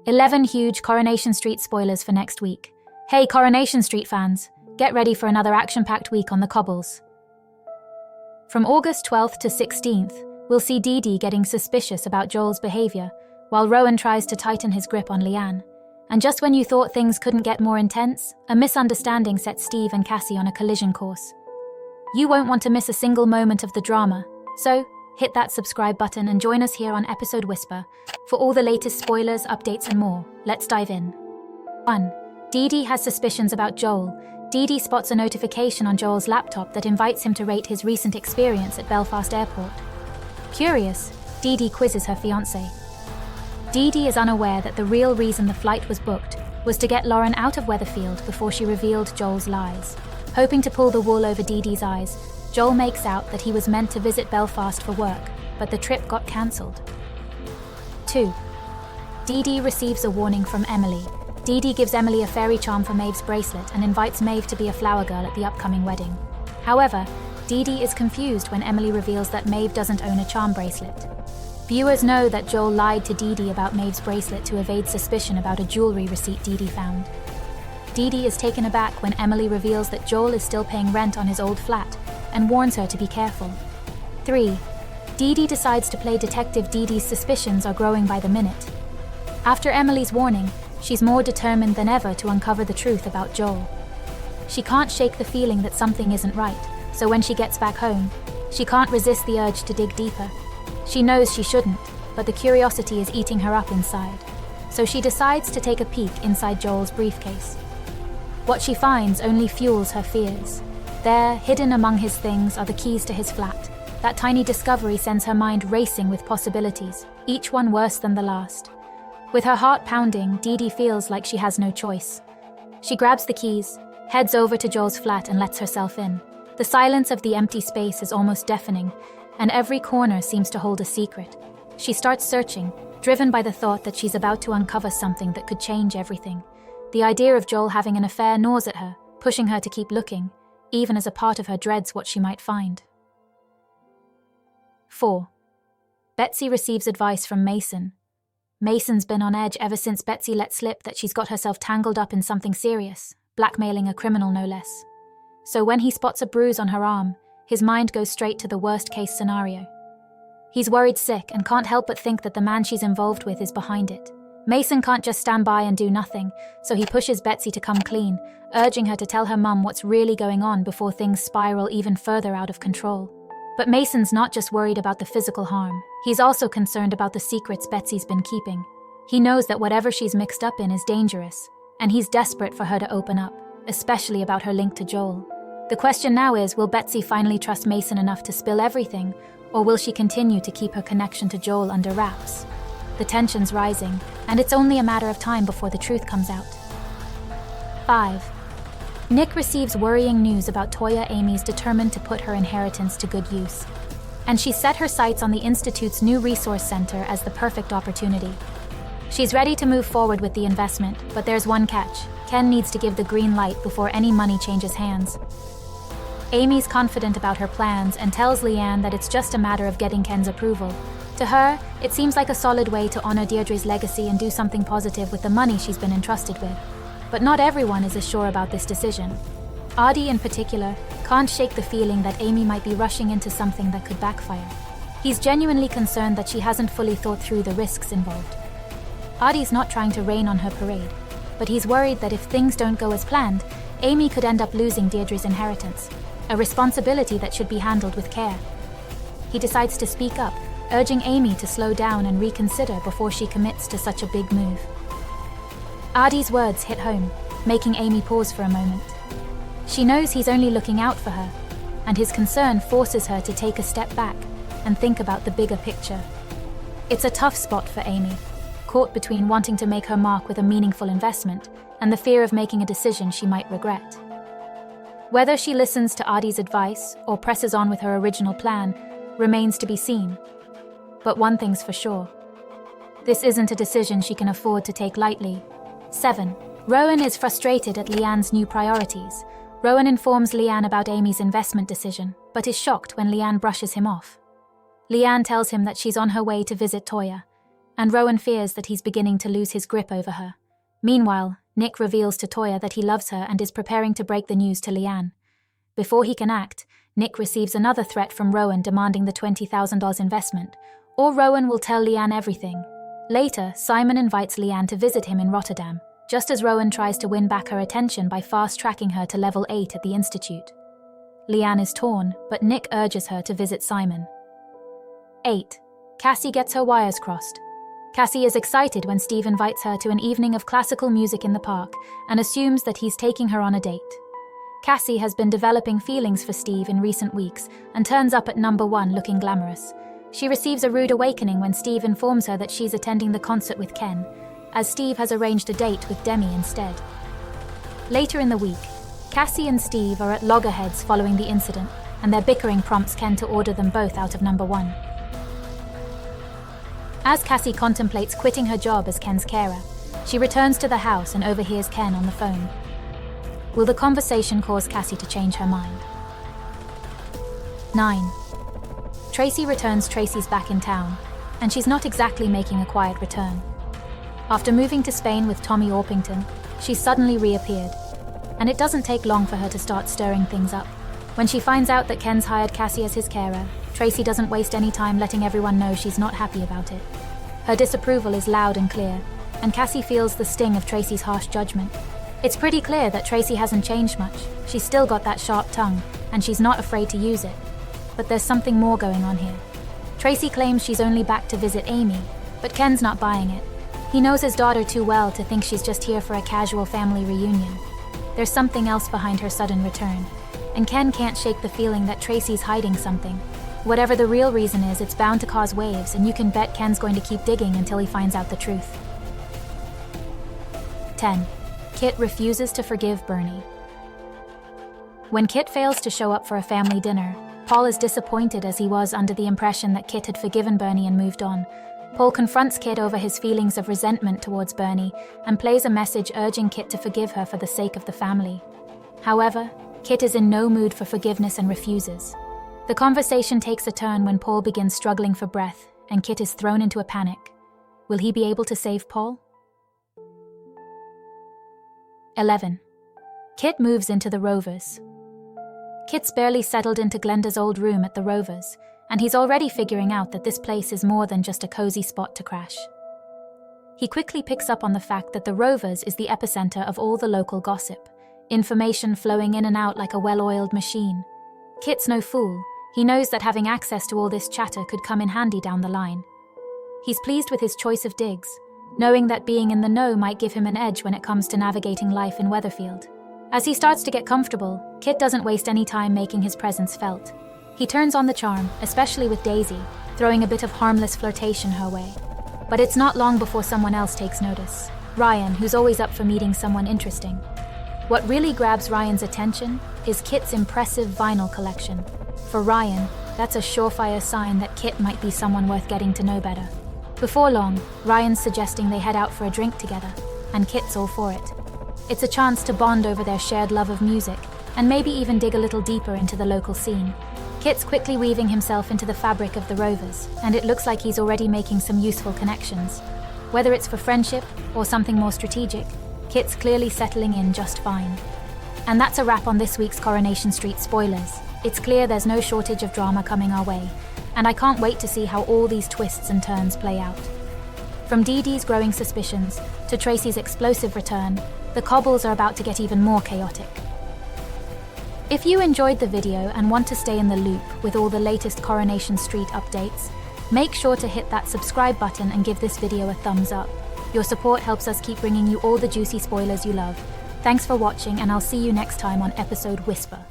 11 huge Coronation Street spoilers for next week. Hey Coronation Street fans, get ready for another action-packed week on the cobbles. From August 12th to 16th, we'll see Dee Dee getting suspicious about Joel's behavior, while Rowan tries to tighten his grip on Leanne. And just when you thought things couldn't get more intense, a misunderstanding sets Steve and Cassie on a collision course. You won't want to miss a single moment of the drama, so hit that subscribe button and join us here on Episode Whisper for all the latest spoilers, updates and more. Let's dive in. 1. Dee Dee has suspicions about Joel. Dee Dee spots a notification on Joel's laptop that invites him to rate his recent experience at Belfast Airport. Curious, Dee Dee quizzes her fiancé. Dee Dee is unaware that the real reason the flight was booked was to get Lauren out of Weatherfield before she revealed Joel's lies. Hoping to pull the wool over Dee Dee's eyes, Joel makes out that he was meant to visit Belfast for work, but the trip got cancelled. 2. Dee Dee receives a warning from Emily. Dee Dee gives Emily a fairy charm for Maeve's bracelet and invites Maeve to be a flower girl at the upcoming wedding. However, Dee Dee is confused when Emily reveals that Maeve doesn't own a charm bracelet. Viewers know that Joel lied to Dee Dee about Maeve's bracelet to evade suspicion about a jewelry receipt Dee Dee found. Dee Dee is taken aback when Emily reveals that Joel is still paying rent on his old flat and warns her to be careful. 3. Dee Dee decides to play detective. Dee Dee's suspicions are growing by the minute. After Emily's warning, she's more determined than ever to uncover the truth about Joel. She can't shake the feeling that something isn't right, so when she gets back home, she can't resist the urge to dig deeper. She knows she shouldn't, but the curiosity is eating her up inside, so she decides to take a peek inside Joel's briefcase. What she finds only fuels her fears. There, hidden among his things, are the keys to his flat. That tiny discovery sends her mind racing with possibilities, each one worse than the last. With her heart pounding, Dee Dee feels like she has no choice. She grabs the keys, heads over to Joel's flat and lets herself in. The silence of the empty space is almost deafening, and every corner seems to hold a secret. She starts searching, driven by the thought that she's about to uncover something that could change everything. The idea of Joel having an affair gnaws at her, pushing her to keep looking, even as a part of her dreads what she might find. 4. Betsy receives advice from Mason. Mason's been on edge ever since Betsy let slip that she's got herself tangled up in something serious, blackmailing a criminal no less. So when he spots a bruise on her arm, his mind goes straight to the worst-case scenario. He's worried sick and can't help but think that the man she's involved with is behind it. Mason can't just stand by and do nothing, so he pushes Betsy to come clean, urging her to tell her mum what's really going on before things spiral even further out of control. But Mason's not just worried about the physical harm, he's also concerned about the secrets Betsy's been keeping. He knows that whatever she's mixed up in is dangerous, and he's desperate for her to open up, especially about her link to Joel. The question now is, will Betsy finally trust Mason enough to spill everything, or will she continue to keep her connection to Joel under wraps? The tension's rising, and it's only a matter of time before the truth comes out. 5. Nick receives worrying news about Toya. Amy's determined to put her inheritance to good use, and she's set her sights on the Institute's new resource center as the perfect opportunity. She's ready to move forward with the investment, but there's one catch. Ken needs to give the green light before any money changes hands. Amy's confident about her plans and tells Leanne that it's just a matter of getting Ken's approval. To her, it seems like a solid way to honor Deirdre's legacy and do something positive with the money she's been entrusted with. But not everyone is as sure about this decision. Audie, in particular, can't shake the feeling that Amy might be rushing into something that could backfire. He's genuinely concerned that she hasn't fully thought through the risks involved. Audie's not trying to rain on her parade, but he's worried that if things don't go as planned, Amy could end up losing Deirdre's inheritance, a responsibility that should be handled with care. He decides to speak up, urging Amy to slow down and reconsider before she commits to such a big move. Audie's words hit home, making Amy pause for a moment. She knows he's only looking out for her, and his concern forces her to take a step back and think about the bigger picture. It's a tough spot for Amy, caught between wanting to make her mark with a meaningful investment and the fear of making a decision she might regret. Whether she listens to Audie's advice or presses on with her original plan remains to be seen. But one thing's for sure. This isn't a decision she can afford to take lightly. 7. Rowan is frustrated at Leanne's new priorities. Rowan informs Leanne about Amy's investment decision, but is shocked when Leanne brushes him off. Leanne tells him that she's on her way to visit Toya, and Rowan fears that he's beginning to lose his grip over her. Meanwhile, Nick reveals to Toya that he loves her and is preparing to break the news to Leanne. Before he can act, Nick receives another threat from Rowan demanding the $20,000 investment, or Rowan will tell Leanne everything. Later, Simon invites Leanne to visit him in Rotterdam, just as Rowan tries to win back her attention by fast-tracking her to level 8 at the Institute. Leanne is torn, but Nick urges her to visit Simon. 8. Cassie gets her wires crossed. Cassie is excited when Steve invites her to an evening of classical music in the park and assumes that he's taking her on a date. Cassie has been developing feelings for Steve in recent weeks and turns up at number 1 looking glamorous. She receives a rude awakening when Steve informs her that she's attending the concert with Ken, as Steve has arranged a date with Demi instead. Later in the week, Cassie and Steve are at loggerheads following the incident, and their bickering prompts Ken to order them both out of number 1. As Cassie contemplates quitting her job as Ken's carer, she returns to the house and overhears Ken on the phone. Will the conversation cause Cassie to change her mind? 9. Tracy returns. Tracy's back in town, and she's not exactly making a quiet return. After moving to Spain with Tommy Orpington, she's suddenly reappeared, and it doesn't take long for her to start stirring things up. When she finds out that Ken's hired Cassie as his carer, Tracy doesn't waste any time letting everyone know she's not happy about it. Her disapproval is loud and clear, and Cassie feels the sting of Tracy's harsh judgment. It's pretty clear that Tracy hasn't changed much. She's still got that sharp tongue, and she's not afraid to use it. But there's something more going on here. Tracy claims she's only back to visit Amy, but Ken's not buying it. He knows his daughter too well to think she's just here for a casual family reunion. There's something else behind her sudden return, and Ken can't shake the feeling that Tracy's hiding something. Whatever the real reason is, it's bound to cause waves, and you can bet Ken's going to keep digging until he finds out the truth. 10. Kit refuses to forgive Bernie. When Kit fails to show up for a family dinner, Paul is disappointed, as he was under the impression that Kit had forgiven Bernie and moved on. Paul confronts Kit over his feelings of resentment towards Bernie and plays a message urging Kit to forgive her for the sake of the family. However, Kit is in no mood for forgiveness and refuses. The conversation takes a turn when Paul begins struggling for breath and Kit is thrown into a panic. Will he be able to save Paul? 11. Kit moves into the Rovers. Kit's barely settled into Glenda's old room at the Rovers, and he's already figuring out that this place is more than just a cozy spot to crash. He quickly picks up on the fact that the Rovers is the epicenter of all the local gossip, information flowing in and out like a well-oiled machine. Kit's no fool. He knows that having access to all this chatter could come in handy down the line. He's pleased with his choice of digs, knowing that being in the know might give him an edge when it comes to navigating life in Weatherfield. As he starts to get comfortable, Kit doesn't waste any time making his presence felt. He turns on the charm, especially with Daisy, throwing a bit of harmless flirtation her way. But it's not long before someone else takes notice. Ryan, who's always up for meeting someone interesting. What really grabs Ryan's attention is Kit's impressive vinyl collection. For Ryan, that's a surefire sign that Kit might be someone worth getting to know better. Before long, Ryan's suggesting they head out for a drink together, and Kit's all for it. It's a chance to bond over their shared love of music, and maybe even dig a little deeper into the local scene. Kit's quickly weaving himself into the fabric of the Rovers, and it looks like he's already making some useful connections. Whether it's for friendship or something more strategic, Kit's clearly settling in just fine. And that's a wrap on this week's Coronation Street spoilers. It's clear there's no shortage of drama coming our way, and I can't wait to see how all these twists and turns play out. From Dee Dee's growing suspicions to Tracy's explosive return, the cobbles are about to get even more chaotic. If you enjoyed the video and want to stay in the loop with all the latest Coronation Street updates, make sure to hit that subscribe button and give this video a thumbs up. Your support helps us keep bringing you all the juicy spoilers you love. Thanks for watching, and I'll see you next time on episode Whisper.